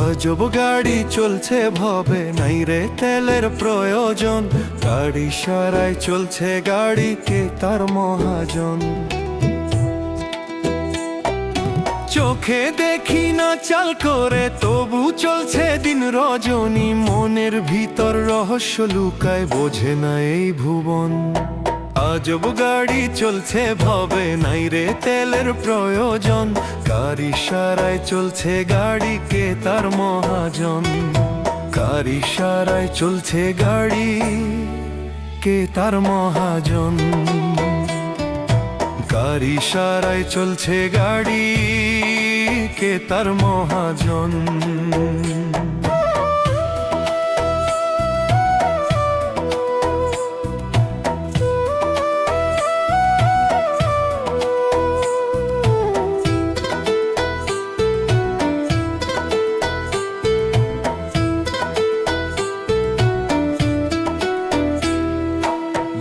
আজব গাড়ি চলছে ভবে, নাই রে তেলের প্রয়োজন। গাড়ি সারায় চলছে গাড়ি, কে তার মহাজন? চোখে দেখি না চাল করে, তবু চলছে দিন রজনী। মনের ভিতর রহস্য লুকায়, বোঝে না এই ভুবন। আজব গাড়ি চলছে ভবে, নাই রে তেলের প্রয়োজন। গাড়ি সারায় চলছে গাড়ি, কে তার মহাজন? গাড়ি সারায় চলছে গাড়ি, কে তার মহাজন? গাড়ি সারায় চলছে গাড়ি, কে তার মহাজন?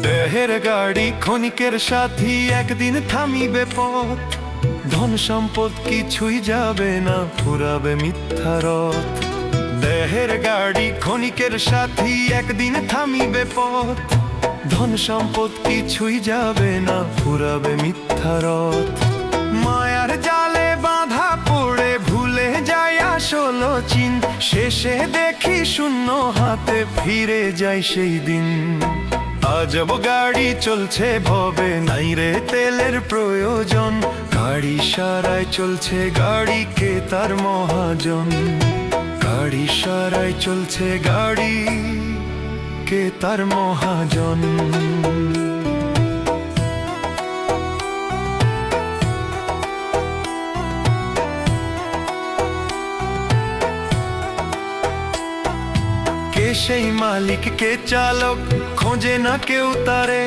দেহের গাড়ি ক্ষণিকের সাথী, একদিন থামিবে পথ। ধন সম্পদ কিছুই যাবে না, ফুরাবে মিথ্যা রথ। দেহের গাড়ি ক্ষণিকের সাথী, একদিন থামিবে পথ। ধন সম্পদ কিছুই যাবে না, ফুরাবে মিথ্যা রথ। মায়ার জালে বাঁধা পড়ে ভুলে যায় আসল চিন। শেষে দেখি শূন্য হাতে ফিরে যায় সেই দিন। আজব গাড়ি চলছে ভবে, নাই রে তেলের প্রয়োজন। গাড়ি সারায় চলছে গাড়ি, কে তার মহাজন? গাড়ি সারায় চলছে গাড়ি, কে তার মহাজন? কে সেই মালিক, কে চালক, খোঁজে না কেউ তারে।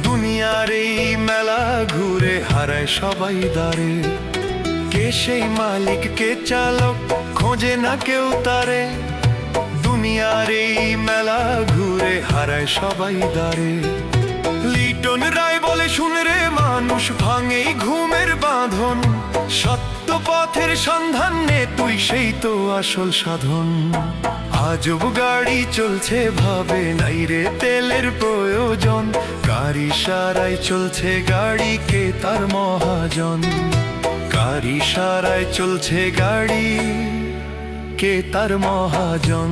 দুনিয়ার এই মেলা ঘুরে হারায় সবাই দারে। কে সেই মালিক, কে চালক, খোঁজে না কেউ তারে। দুনিয়ার এই মেলা ঘুরে হারায় সবাই দারে। লিটন রায় বলে, শুনে রে মানুষ, ভাঙেই ঘুমের বাঁধন। সত্য পথের সন্ধান নে তুই, সেই তো আসল সাধন। আজব গাড়ি চলছে ভাবে, নাই রে তেলের প্রয়োজন। গাড়ি সারায় চলছে গাড়ি, কে তার মহাজন? গাড়ি সারায় চলছে গাড়ি, কে তার মহাজন?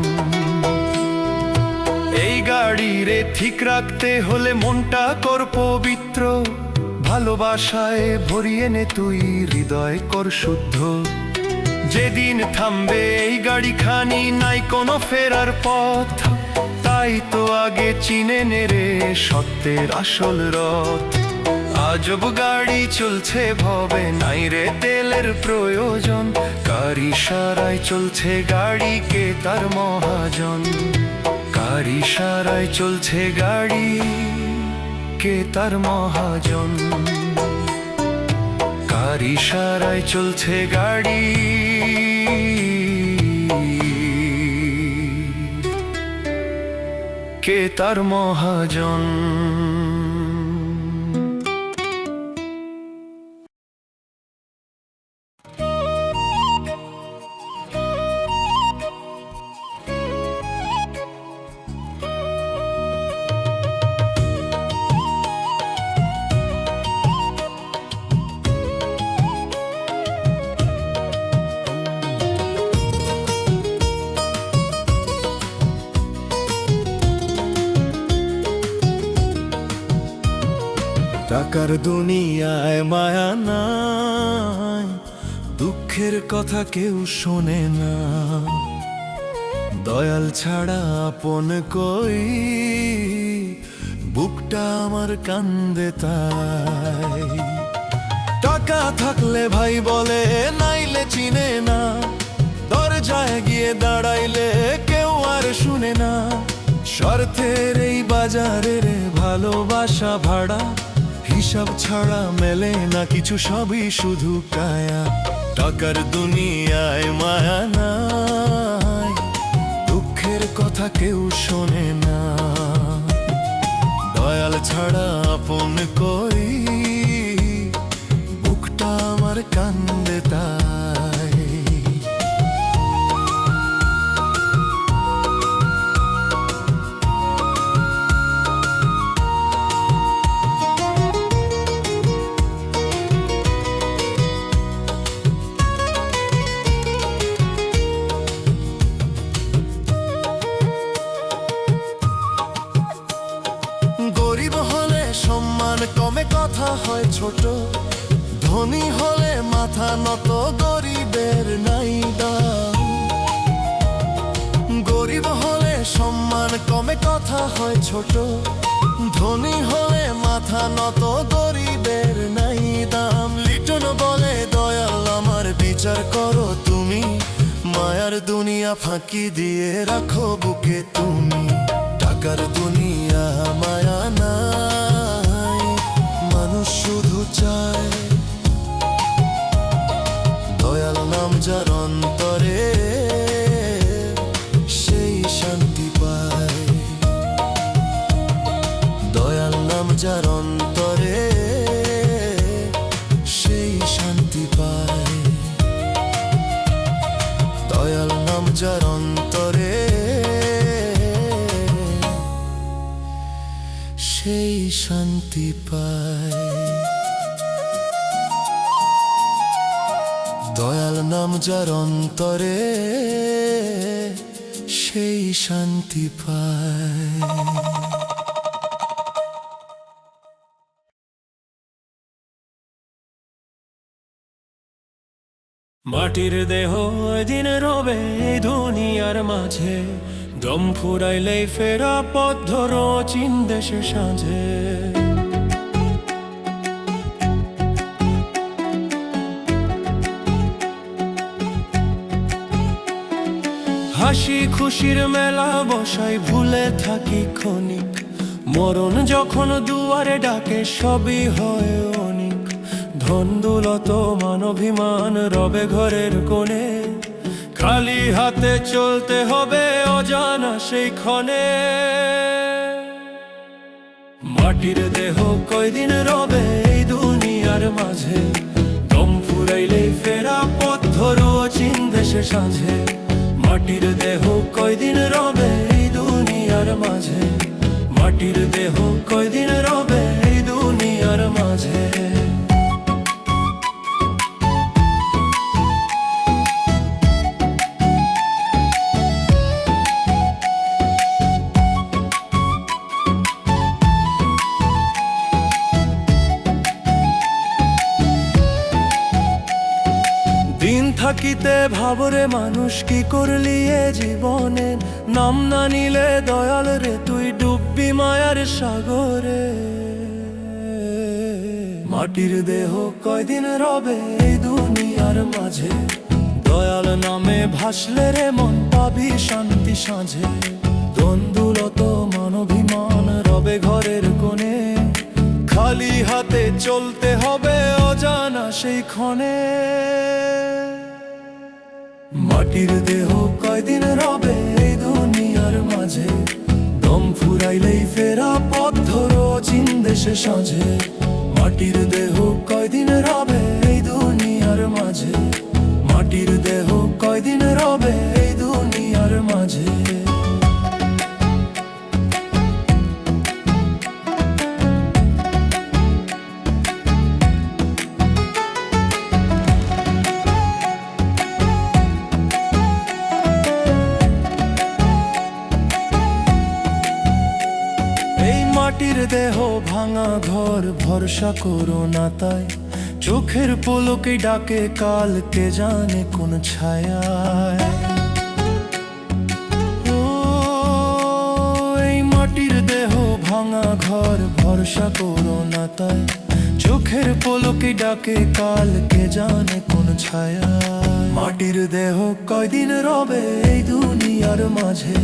এই গাড়ি রে ঠিক রাখতে হলে মনটা কর পবিত্র। ভালোবাসায় ভরিয়ে নে তুই, হৃদয় কর শুদ্ধ। যেদিন থামবে এই গাড়ি খানি, নাই কোনো ফেরার পথ। তাই তো আগে চিনে নে রে সত্যের আসল রথ। আজব গাড়ি চলছে ভবে, নাই রে তেলের প্রয়োজন। গাড়ি সারায় চলছে গাড়ি, কে তার মহাজন? গাড়ি সারায় চলছে গাড়ি, কে তার মহাজন? গাড়ি সারায় চলছে গাড়ি, কে তার মহাজন? টাকার দুনিয়ায় মায়া নাই, দুঃখের কথা কেউ শোনে না। দয়াল ছাড়া আপন কই, বুকটা আমার কান্দে তাই। টাকা থাকলে ভাই বলে, নাইলে চিনে না। দরজায় গিয়ে দাঁড়াইলে কেউ আর শুনে না। স্বার্থের এই বাজারে রে ভালোবাসা ভাড়া। হিসাব ছাড়া মেলে না কিছু, সবই শুধু কায়া। টাকার দুনিয়ায় মায়া নাই, দুঃখের কথা কেউ শোনে না। দয়াল ছাড়া আপন কই, বুকটা আমার কান্দে তাই। ধনী হলে মাথা নত, গরিবের নাই দাম। গরিব হলে সম্মান কমে, কথা হয় ছোট। ধনী হলে মাথা নত, গরিবের নাই দাম। লিটন বলে দয়াল আমার বিচার করো তুমি, মায়ার দুনিয়া ফাঁকি দিয়ে রাখো বুকে তুমি। টাকার দুনিয়া মায়া নাই, মানুষ শুধু চায় দয়াল নাম যার অন্তরে, সেই শান্তি পায়। দয়াল নাম যার অন্তরে, সেই শান্তি পায়। দয়াল নাম যার অন্তরে, সেই শান্তি পায়। দয়াল নাম যার অন্তরে, সেই শান্তি পায়। মাটির দেহ দিন রবে এই দুনিয়ার মাঝে, দম ফুরাইলেই ফেরা পথ ধরো চীন দেশের সাঁঝে। হাসি খুশির মেলা বসাই ভুলে থাকি ক্ষণিক, মরণ যখন দুয়ারে ডাকে সবই হয় অনিক। ধন দৌলত মান অভিমান রবে ঘরের কোণে, খালি হাতে চলতে হবে অজানা সেই ক্ষণে। মাটির দেহ কয়দিন রবে এই দুনিয়ার মাঝে, দম ফুরাইলেই ফেরা পথ ধরো চীন দেশে সাঁঝে। মাটির দেহ কয়দিন রবে এই দুনিয়ার মাঝে, মাটির দেহ কয়দিন রবে এই দুনিয়ার মাঝে। দিন থাকিতে ভাবরে মানুষ কি করলি এ জীবনে, নাম না নিলে দয়াল রে তুই ডুববি মায়ার সাগরে। মাটির দেহ কয়দিন রবে এই দুনিয়ার মাঝে, দয়াল নামে ভাসলে রে মন পাবি শান্তি সাঁঝে। দ্বন্দ্বলত মান অভিমান রবে ঘরের কোণে, খালি হাতে চলতে হবে অজানা সেই ক্ষণে। মাটির দেহ কয়দিন রবে এই দুনিয়ার মাঝে, দম ফুরাইলেই ফেরা পথ ধরো চীন দেশে সাঁঝে। মাটির দেহ কয়দিন রবে এই দুনিয়ার মাঝে, মাটির দেহ কয়দিন রবে এই দুনিয়ার মাঝে। মাটির দেহ ভাঙা ঘর ভরসা করো না তাই, চোখের পলকে ডাকে কাল কে জানে কোন ছায়ায়। ও এই মাটির দেহ ভাঙা ঘর ভরসা করো না তাই, চোখের পলকে ডাকে কাল কে জানে কোন ছায়ায়। মাটির দেহ কয়দিন রবে এই দুনিয়ার মাঝে,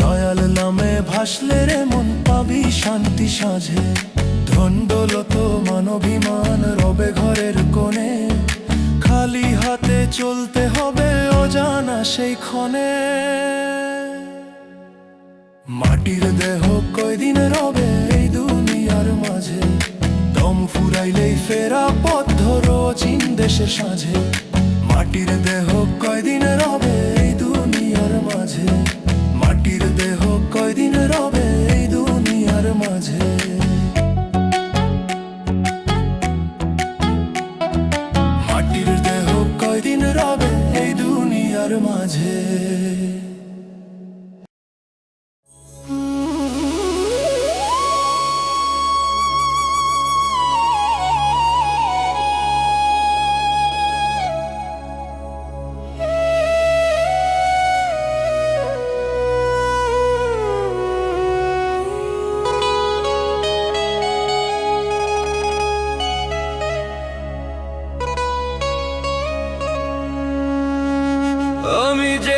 দয়াল নামে ভাসলে রে মন পাবি শান্তি সাঁঝে। ধন দৌলত মান অভিমান রবে ঘরের কোণে, খালি হাতে চলতে হবে অজানা সেই ক্ষণে। মাটির দেহ কয়দিন রবে এই দুনিয়ার মাঝে, দম ফুরাইলেই ফেরা পথ ধরো চীন দেশের সাঁঝে। মাটির দেহ কয়দিন রবে এই দুনিয়ার মাঝে, মাটির দেহ কয়দিন রবে এই দুনিয়ার মাঝে। মাটির দেহ কয়দিন রবে এই দুনিয়ার মাঝে।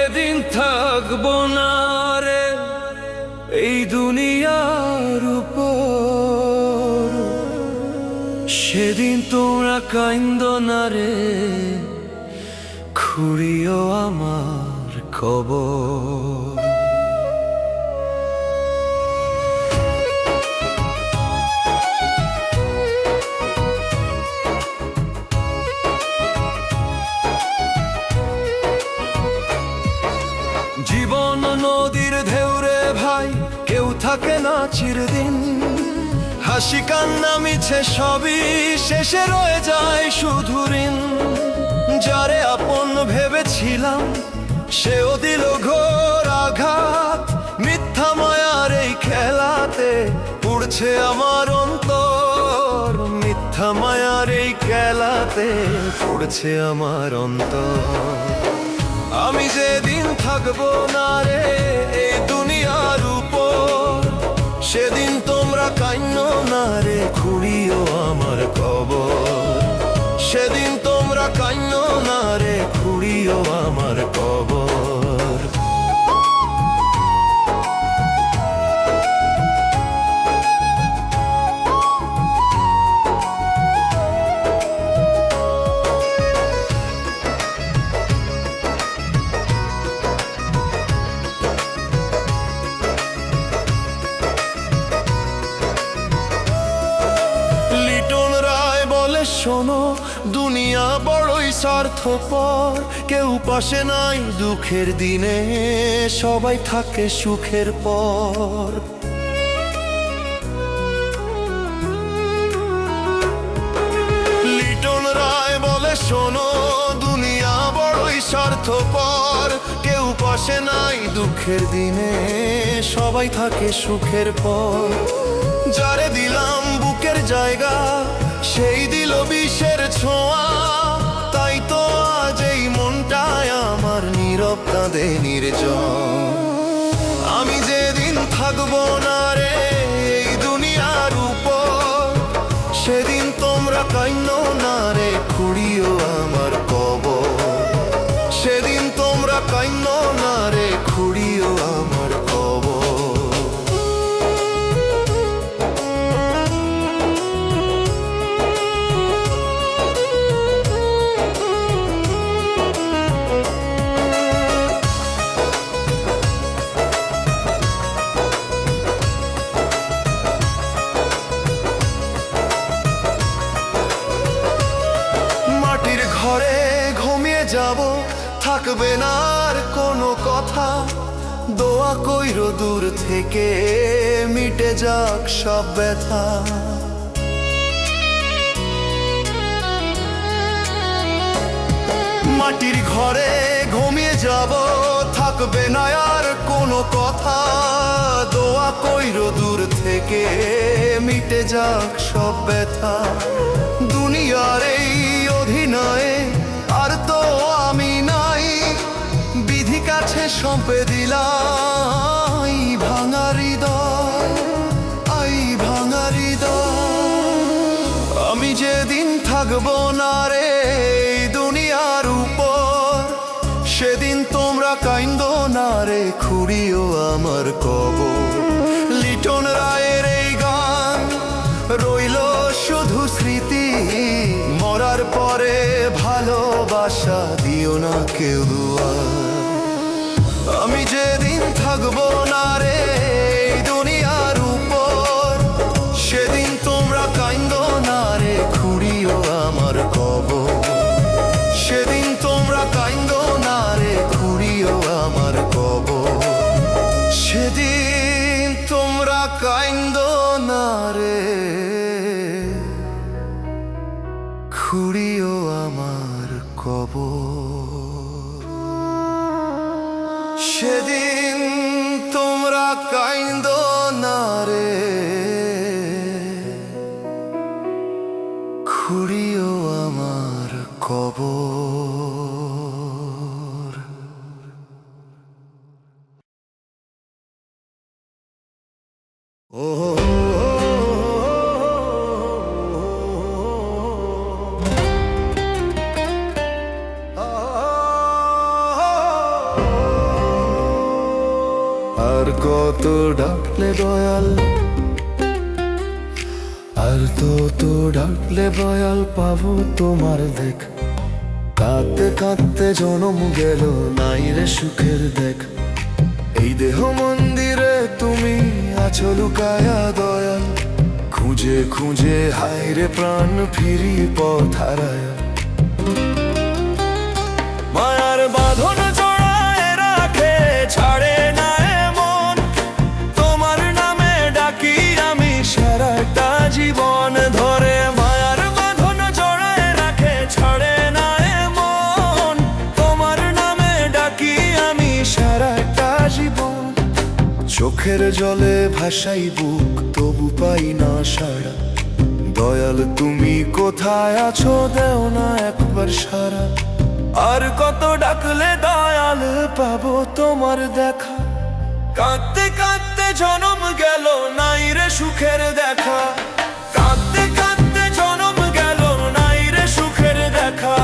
যেদিন থাকবো না রে এই দুনিয়ার উপর, সেদিন তোমরা কাইন্দো না রে খুঁড়িও আমার কবর। জীবন নদীর ঢেউরে ভাই, কেউ থাকে না চিরদিন। হাসি কান্না মিছে সবই শেষে রয়ে যায় শুধু ঋণ। যারে আপন ভেবেছিলাম সেও দিল ঘোর আঘাত, মিথ্যা মায়ার এই খেলাতে পুড়ছে আমার অন্তর। মিথ্যা মায়ার এই খেলাতে পুড়ছে আমার অন্তর। আমি যেদিন থাকবো না রে এই দুনিয়ার উপর, সেদিন তোমরা কাইন্নো না রে খুঁড়িও আমার কবর। সেদিন তোমরা কাইন্নো না রে খুঁড়িও আমার কবর। শোনো, দুনিয়া বড়ই স্বার্থপর, কেউ পাশে নাই দুঃখের দিনে, সবাই থাকে সুখের পর। লিটন রায় বলে শোনো, দুনিয়া বড়ই স্বার্থপর, কেউ পাশে নাই দুঃখের দিনে, সবাই থাকে সুখের পর। যারে দিলাম বুকের জায়গা সেই দিল বিষের ছোঁয়া, তাই তো আজ এই মনটায় আমার নীরব কাঁদে নির্জন। আমি যেদিন থাকবো না রে এই দুনিয়ার উপর, সেদিন তোমরা কাইন্নো না রে খুঁড়িও আমার কবর। সেদিন তোমরা কাইন্নো না রে খুঁড়িও আমার কবর। ঘরে ঘুমিয়ে যাব, থাকবে না আর কোনো কথা, দোয়া কইরো দূর থেকে মিটে যাক সব ব্যথা। মাটির ঘরে ঘুমিয়ে যাব, থাকবে না আর কোনো কথা, দোয়া কইরো দূর থেকে মিটে যাক সব ব্যথা। দুনিয়ার এই অধিনয়ে আর তো আমি নাই, বিধি কাছে সঁপে দিলাই ভাঙা হৃদয়, আই ভাঙা হৃদয়। আমি যেদিন থাকবো না রে এই দুনিয়ার উপর, সেদিন তোমরা কাইন্দো না রে খুঁড়িও আমার কবর। লিটন রায়ের এই গান রইল শুধু স্মৃতি, মরার পরে ভালোবাসা দিও না কেউ দুয়ার। আমি যেদিন থাকবো না রে এই দুনিয়ার উপর, সেদিন তোমরা কাইন্দো না রে খুঁড়িও আমার কবর। সেদিন তোমরা কাইন্দো না রে খুঁড়িও আমার কবর। সেদিন তোমরা কাইন্দো না রে খুঁড়িও আমার কবর। সেদিন তোমরা কাইন্দো না রে খুঁড়িও আমার কবর। ও কত ডাকলে দয়াল, আর তত ডাকলে দয়াল পাবো তোমার দেখ। কাঁদতে কাঁদতে জনম গেল নাই রে সুখের দেখ। এই দেহ মন্দিরে তুমি আছো লুকায়া দয়াল, খুঁজে খুঁজে হায় রে প্রাণ ফিরি পথ হারায়। মায়ার বাঁধন জড়ায় রাখে ছাড়ে না এমন, তোমার নামে ডাকি আমি সারাটা জীবন ধরে। মায়ার বাঁধন জড়ায় রাখে ছাড়ে না এমন, তোমার নামে ডাকি আমি সারাটা জীবন। চোখের জলে ভাসাই বুক তবু পাই না সাড়া, দয়াল তুমি কোথায় আছো দেও না একবার সারা। আর কত ডাকলে দয়াল পাবো তোমার দেখা, কাঁদতে কাঁদতে জনম গেল নাই রে সুখের দেখা। কাঁদতে কাঁদতে জনম গেল নাই রে সুখের দেখা।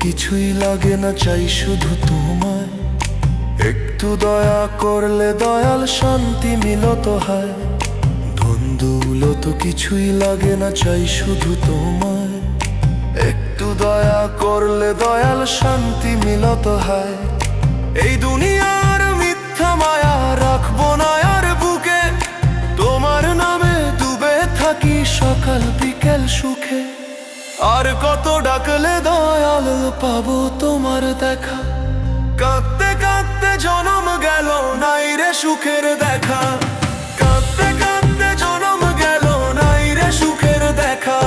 কিছুই লাগে না চাই শুধু তোমায়, একটু দয়া করলে দয়াল শান্তি মিলত হয়। ধন দৌলত কিছুই লাগে না চাই শুধু তোমায়, একটু দয়া করলে দয়াল শান্তি মিলত হয়। এই দুনিয়ার মিথ্যা মায়া রাখবো না আর বুকে, তোমার নামে ডুবে থাকি সকাল বিকেল সুখে। আর কত ডাকলে দয়াল পাবো তোমার দেখা, কাঁদতে কাঁদতে জনম গেল নাই রে সুখের দেখা। কাঁদতে কাঁদতে জনম গেল নাই রে সুখের দেখা।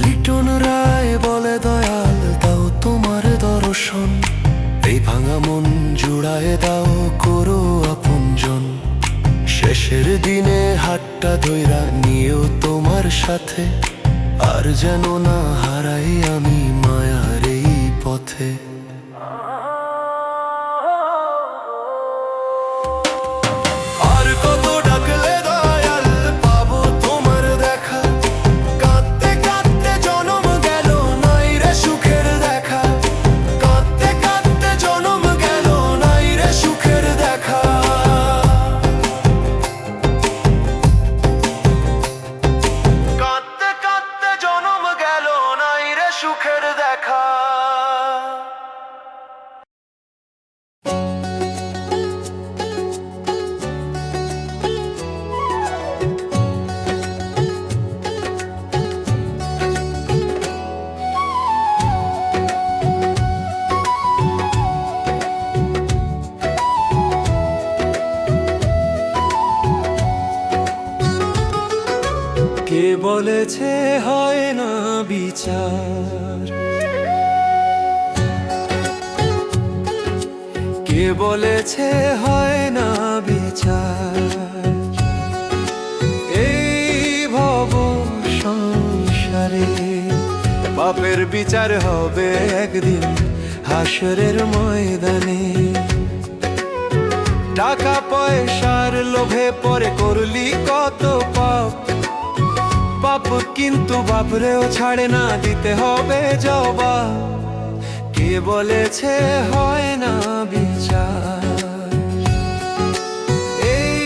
লিটন রায় বলে দয়াল দাও তোমার দর্শন, এই ভাঙা মন জুড়ায় দাও করো আপনজন। শেষের দিনে হাতটা ধইরা নিও তোমার সাথে, আর যেন না হারাই আমি মায়ার এই পথে। আর কত ডাকলে দয়াল পাবো তোমার দেখা, কাঁদতে কাঁদতে জনম গেল নাই রে সুখের দেখা। কাঁদতে কাঁদতে জনম গেল নাই রে সুখের দেখা। সুখের দেখা। কে বলেছে হয় না বিচার, কে বলেছে হয় না বিচার। এই ভব সংসারে পাপের বিচার হবে একদিন হাসরের ময়দানে। টাকা পয়সার লোভে পরে করলি কত পাপ, পাপ কিন্তু বাপরেও ছাড়ে না দিতে হবে জবাব। কে বলেছে হয় না বিচার, এই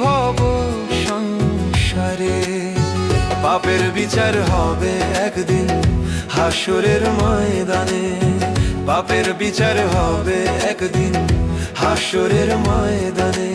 ভব সংসারে পাপের বিচার হবে একদিন হাসরের ময়দানে। পাপের বিচার হবে একদিন হাসরের ময়দানে।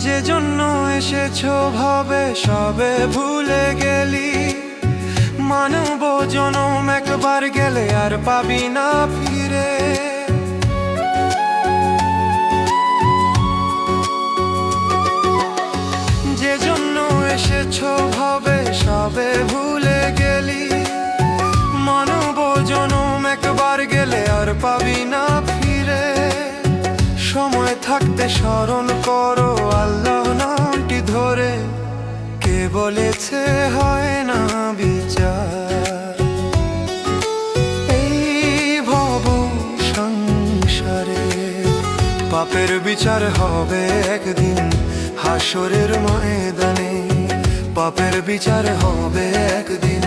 যে জন্য এসেছো ভাবে সবে ভুলে গেলি, মানব জনম একবার গেলে আর পাবি না ফিরে। থাকতে স্মরণ করো আল্লাহ নামটি ধরে। কে বলেছে হয় না বিচার এই ভব সংসারে? পাপের বিচার হবে একদিন হাসরের ময়দানে। পাপের বিচার হবে একদিন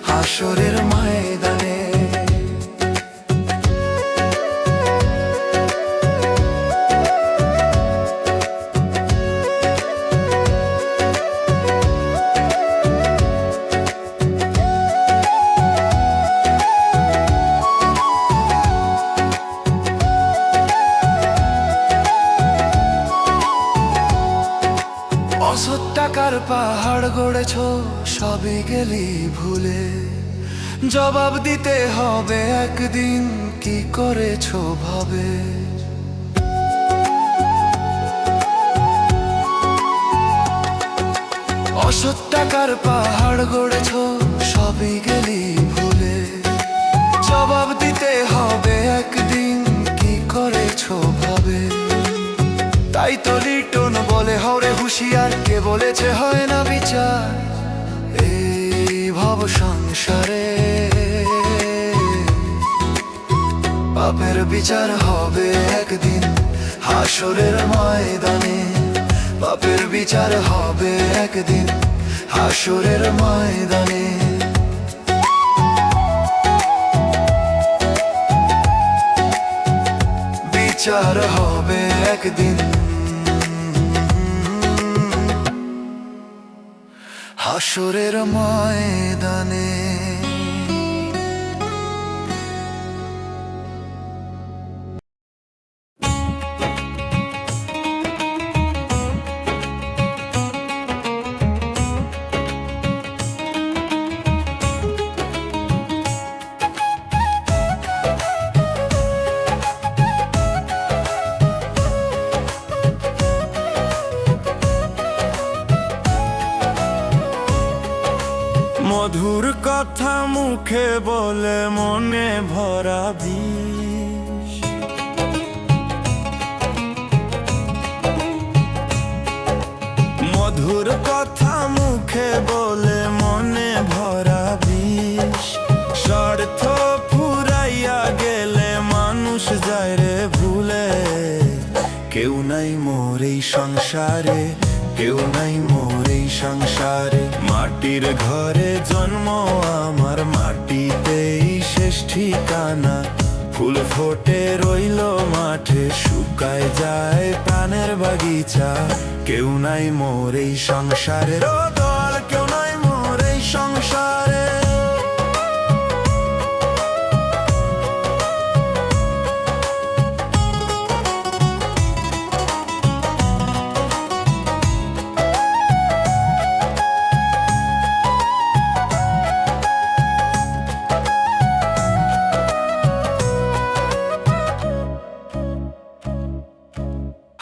হাসরের ময়দানে। অসৎ টাকার পাহাড় গড়েছ, সবই গেলি ভুলে। জবাব দিতে হবে একদিন কি করেছো ভাবে। অসৎ টাকার পাহাড় গড়েছ, সবই গেলি ভুলে। জবাব দিতে হবে একদিন কি করেছো ভাবে। তাই তো লিটন বলে হরে হুঁশিয়ার, কে বলেছে হয় না বিচার এই ভব সংসারে? পাপের বিচার হবে একদিন হাসরের ময়দানে। পাপের বিচার হবে একদিন হাসরের ময়দানে। বিচার হবে একদিন হাসরের ময়দানে। মধুর কথা মুখে বলে মনে ভরা বিষ। মধুর কথা মুখে বলে মনে ভরা বিষ। স্বার্থ ফুরাইয়া গেলে মানুষ যায় রে ভুলে। কেউ নাই মোর এই সংসারে, কেউ নাই মোর এই সংসারে। মাটির ঘরে জন্ম আমার, মাটিতেই শেষ ঠিকানা। ফুল ফোটে রইল মাঠে, শুকায় যায় প্রাণের বাগিচা। কেউ নাই মোর এই সংসারে ও দল, কেউ নাই মোর এই সংসারে।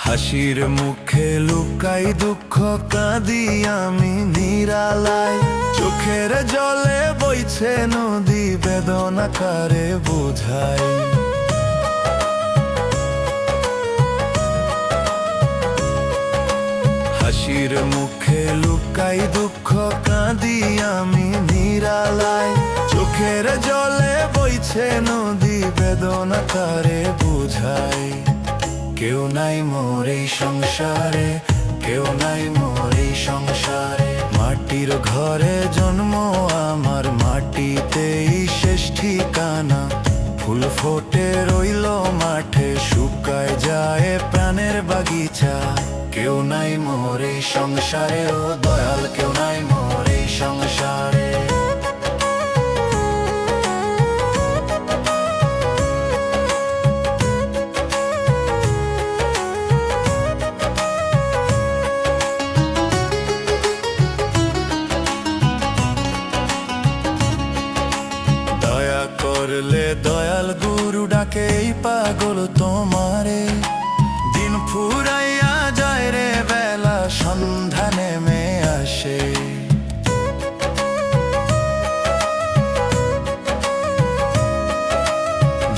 হাসির মুখে লুকাই দুঃখ, কাঁদি আমি নিরালায়। চোখের জলে বইছে নদী, বেদনা কারে বোঝাই। হাসির মুখে লুকাই দুঃখ, কাঁদি আমি নিরালায়। চোখের জলে বইছে নদী, বেদনা কারে বোঝাই। কেউ নাই মোর এই সংসারে, কেউ নাই মোর এই সংসারে। মাটির ঘরে জন্ম আমার, মাটিতেই শেষ ঠিকানা। ফুল ফোটে রইল মাঠে, শুকায় যায় প্রাণের বাগিচা। কেউ নাই মোর এই সংসারে ও দয়াল, কেউ নাই মোর এই সংসারে। করলে দয়াল গুরু ডাকে এই পাগল তোমারে। দিন ফুরাইয়া যায় রে বেলা, সন্ধ্যা নেমে আসে।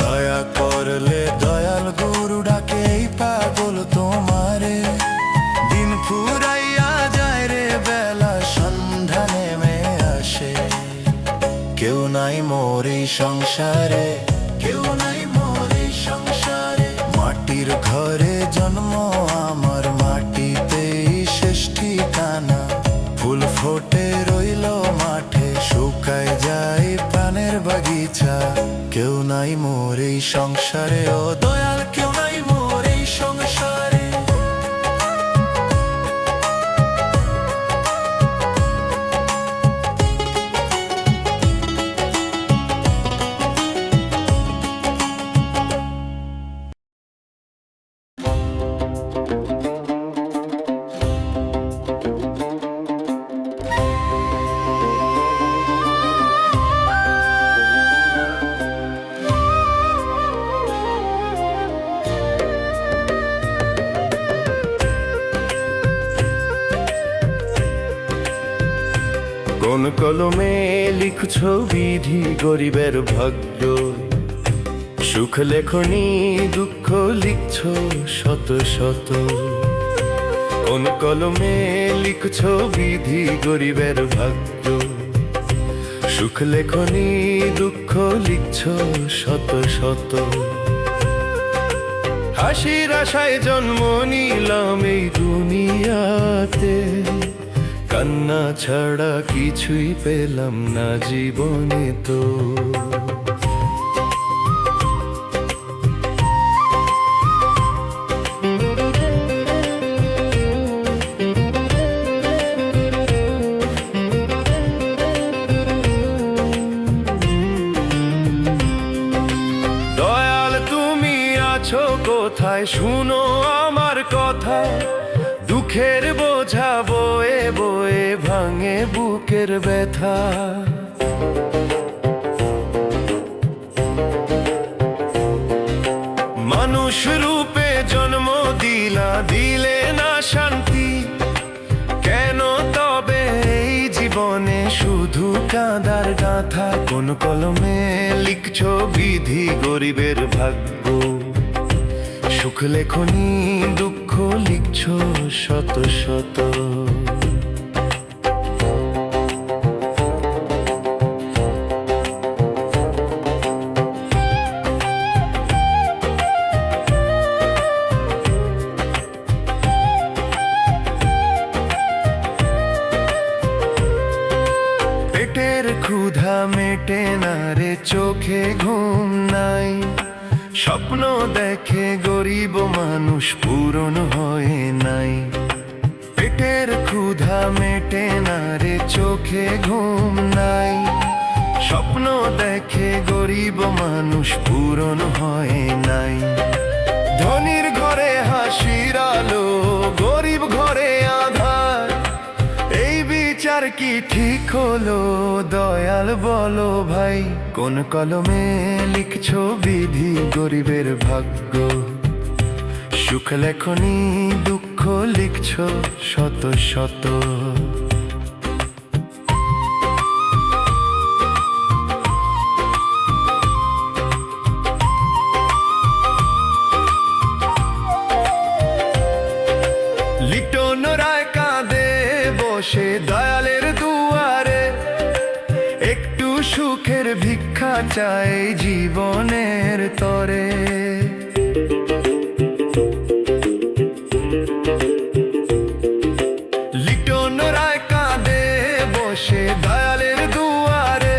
দয়া করলে দয়াল গুরু ডাকে এই পাগল তোমারে। কেউ নাই মোর এই সংসারে, কেউ নাই মোর এই সংসারে। মাটির ঘরে জন্ম আমার, মাটিতেই শেষ ঠিকানা। ফুল ফোটে রইল মাঠে, শুকায় যায় প্রাণের বাগিচা। কেউ নাই মোর এই সংসারে, ও দয়াল কেউ নাই মোর এই সংসারে। কোন কলমে লিখছো বিধি গরিবের ভাগ্য, সুখ লেখনি দুঃখ লিখছো শত শত। কোন কলমে লিখছো বিধি গরিবের ভাগ্য, সুখ লেখনি দুঃখ লিখছো শত শত। হাসির আশায় জন্ম নিলাম এই দুনিয়াতে, কান্না ছাড়া কিছুই পেলাম না জীবনে তো। দয়াল তুমি আছো কোথায়, শুনো আমার কথা। দুঃখের বোঝা বয়ে বয়ে ভাঙে বুকের ব্যথা। মানুষ রূপে জন্ম দিলা, দিলে না শান্তি। কেন তবে এই জীবনে শুধু কাঁদার গাথা? কোন কলমে লিখছো বিধি গরিবের ভাগ্য, সুখ লেখনি দুঃখ লিখছো শত শত। পেটের ক্ষুধা মেটে না রে, চোখে ঘুম নাই। স্বপ্ন দেখে গরিব মানুষ পূরণ হয়ে নাই। পেটের ক্ষুধা মেটে না রে, চোখে ঘুম নাই। স্বপ্ন দেখে গরিব মানুষ পূরণ হয় নাই। ধনীর ঘরে হাসির আলো, গরিব ঘরে আঁধার। এই বিচার কি ঠিক হলো দয়াল বলো ভাই? কোন কলমে লিখছো বিধি গরিবের ভাগ্য, সুখ লেখনি দুঃখ লিখছো শত শত। লিটন রায় কাঁদে বসে দয়ালের দুয়ারে, একটু সুখের ভিক্ষা চাই জীবনের তরে। লিটন রায় কাঁদে বসে দয়ালের দুয়ারে,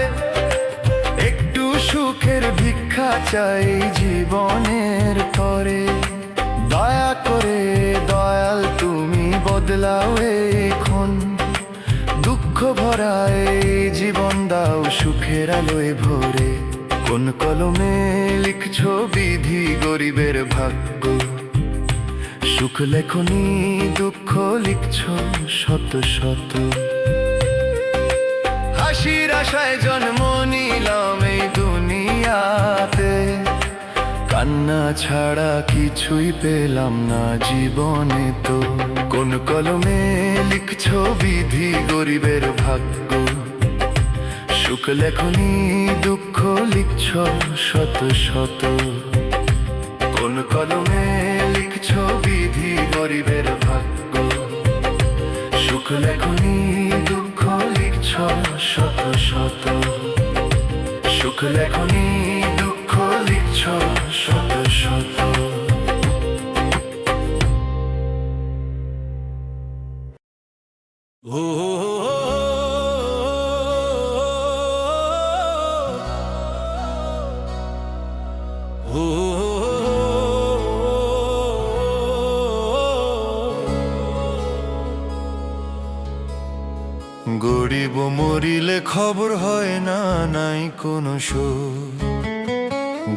একটু সুখের ভিক্ষা চাই জীবনের তরে। দয়া করে দয়াল তুমি বদলাও এখন, দুঃখ ভরা এই জীবন দাও সুখের আলোয় ভরে। কোন কলমে লিখছো বিধি গরিবের ভাগ্য, সুখ লেখনি দুঃখ লিখছো শত শত। হাসির আশায় জন্ম নিলাম এই দুনিয়াতে, কান্না ছাড়া কিছুই পেলাম না জীবনে তো। কোন কলমে লিখছো বিধি গরিবের ভাগ্য, সুখ লেখনি দুঃখ লিখছো শত শত। কোন কলমে লিখছো বিধি গরিবের ভাগ্য, সুখ লেখনি দুঃখ লিখছো শত শত। লেখনি দুঃখ লিখছ শত শত। গরিব মরিলে খবর হয় না, নাই কোনো সুর।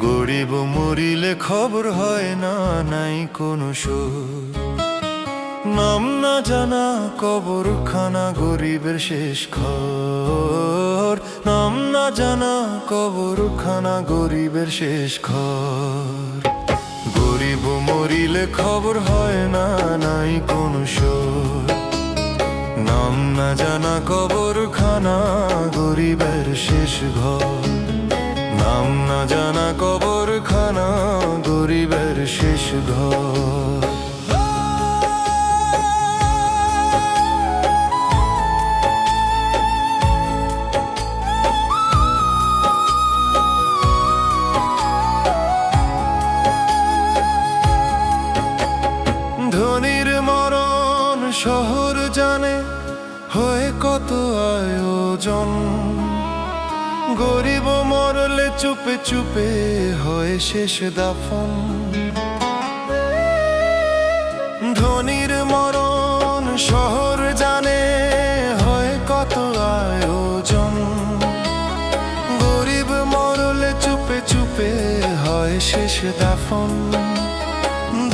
গরিব মরিলে খবর হয় না, নাই কোনো সুর। নাম না জানা কবরখানা গরিবের শেষ ঘর। নাম না জানা কবরখানা গরিবের শেষ ঘর। গরিব মরিলে খবর হয় না, নাই কোনো সুর। নাম না জানা কবরখানা গরিবের শেষ ঘর। নাম না জানা কবরখানা গরিবের শেষ ঘর। ধনীর মরণ শহর জানে, হয়ে কত আয়োজন। গরিব মরলে চুপে চুপে হয় শেষ দাফন। ধনীর মরণ শহর জানে, হয় কত আয়োজন। গরিব মরলে চুপে চুপে হয় শেষ দাফন।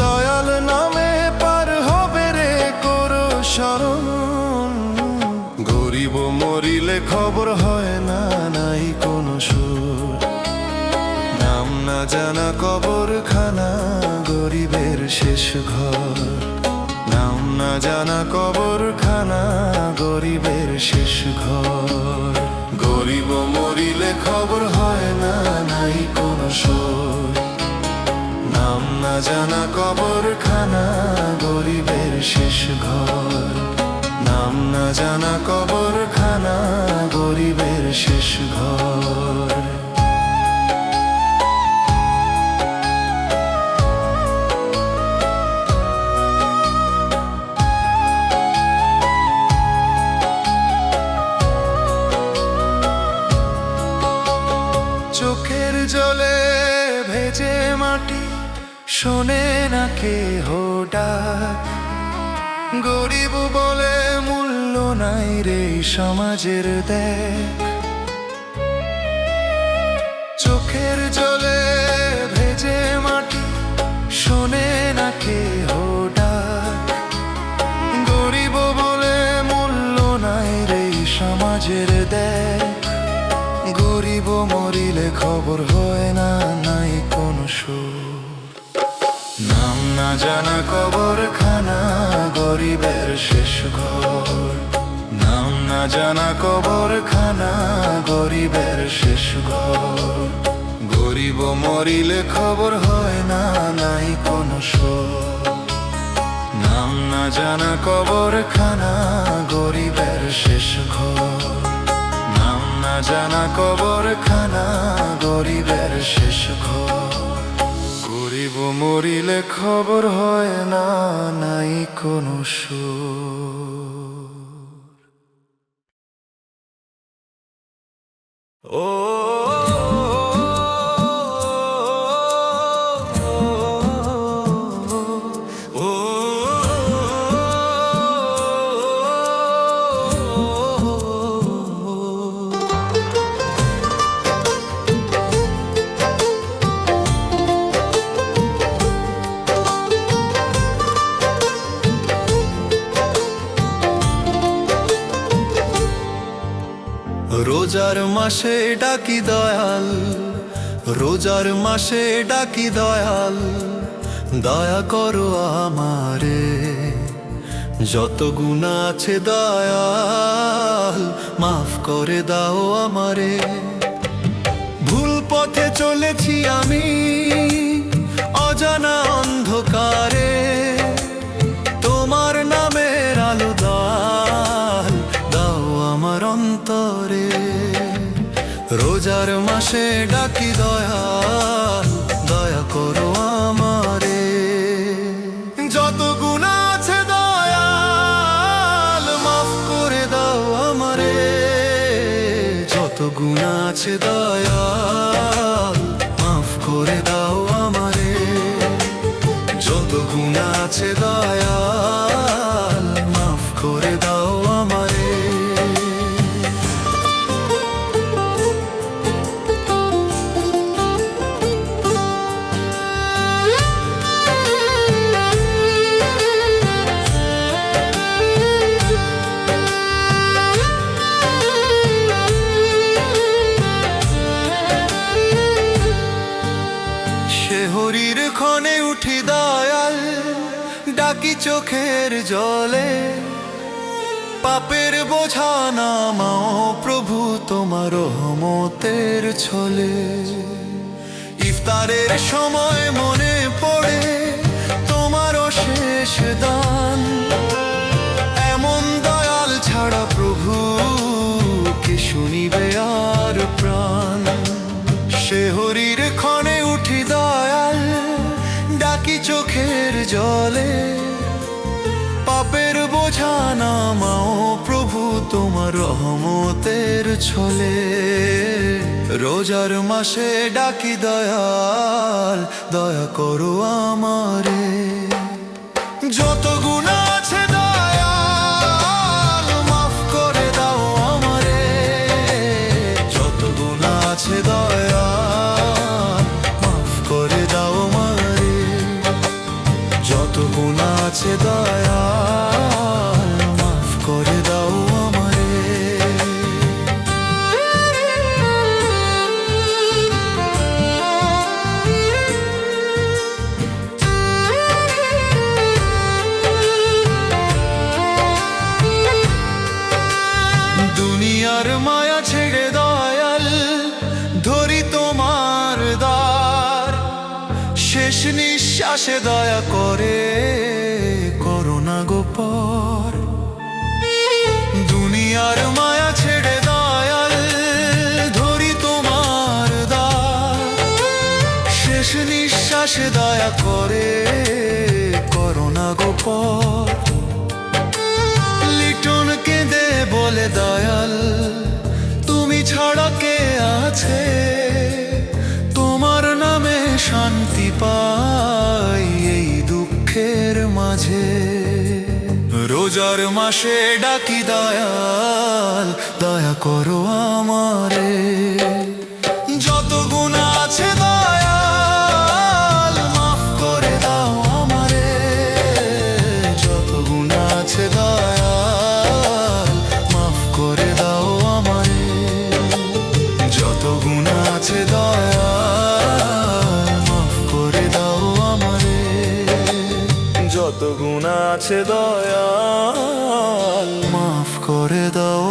দয়াল নামে পার হবে রে করো শরণ। গরিব মরিলে খবর হয় না, নাই কোনো সুর। নাম না জানা কবরখানা গরিবের শেষ ঘর। নাম না জানা কবরখানা গরিবের শেষ ঘর। গরিব মরিলে খবর হয় না, নাই কোনো সুর। নাম না জানা কবরখানা গরিবের শেষ ঘর। নাম না জানা কবরখানা গরিবের শেষ ঘর। চোখের জলে ভেজে মাটি, শোনে না কেহ ডাক। গরিব বলে মূল্য নাই রে সমাজের দেখ। চোখের জলে ভেজে মাটি, শোনে না কেহ ডাক। গরিব বলে মূল্য নাই রে সমাজের দেখ। গরিব মরিলে খবর হয় না, নাই কোনো সুর। নাম না জানা কবরখানা গরিবের শেষ ঘর। নাম না জানা কবরখানা গরিবের শেষ ঘর। গরিব মরিলে খবর হয় না, নাই কোনো সুর। নাম না জানা কবরখানা গরিবের শেষ ঘর। নাম না জানা কবরখানা গরিবের শেষ ঘর। গরিব মরিলে খবর হয় না, নাই কোনো সুর। ও রোজার মাসে ডাকি দয়াল, রোজার মাসে ডাকি দয়াল। দয়া করো আমারে, যত গুনাহ আছে দয়াল মাফ করে দাও আমারে। ভুল পথে চলেছি আমি অজানা অন্ধকারে। তোমার নামের আলো দয়াল দাও আমার অন্তরে। রোজার মাসে ডাকি দয়াল, দয়া করো আমারে। যত গুনাহ আছে দয়াল, মাফ করে দাও আমারে। যত গুনাহ আছে দয়াল, মাফ করে দাও আমারে। যত গুনাহ আছে দয়াল, মাফ করে দাও আমারে। হরির ক্ষণে উঠি দয়াল, ডাকি চোখের জলে। পাপের বোঝা নামাও প্রভু তোমার রহমতের ছলে। ইফতারের সময় মনে পড়ে তোমার শেষ দান। এমন দয়াল ছাড়া প্রভু কে শুনিবে আর প্রাণ। সে হরির ক্ষণে উঠি দয়াল, ডাকি চোখের জলে। পাপের বোঝা নামাও প্রভু তোমার রহমতের ছলে। রোজার মাসে ডাকি দয়াল, দয়া করো আমারে। যত গুনাহ আছে দয়াল, মাফ করে দাও আমারে। যত গুনাহ আছে দয়াল, মাফ করে দাও আমারে। যত গুনাহ আছে দয়াল, মাফ করে দাও আমারে। দুনিয়ার মায়া ছেড়ে দয়াল, ধরি তোমার দ্বার। শেষ নিঃশ্বাসে দয়া করে করোনা গোপর। দুনিয়ার মায়া ছেড়ে দয়াল, ধরি তোমার দ্বার। শেষ নিঃশ্বাসে দয়া করে করোনা গোপর। লিটন কেঁদে বলে দয়াল, তুমি ছাড়া কে আছে? তোমার নামে শান্তি পাই এই দুঃখের মাঝে। রোজার মাসে ডাকি দয়াল, দয়া করো আমারে। যত গুনাহ আছে দয়াল, মাফ করে দাও আমারে। যত গুনাহ আছে দয়াল, মাফ করে দাও আমারে। যত গুনাহ আছে দয়াল, মাফ করে দাও আমারে। যত গুনাহ আছে দয়াল, মাফ করে দাও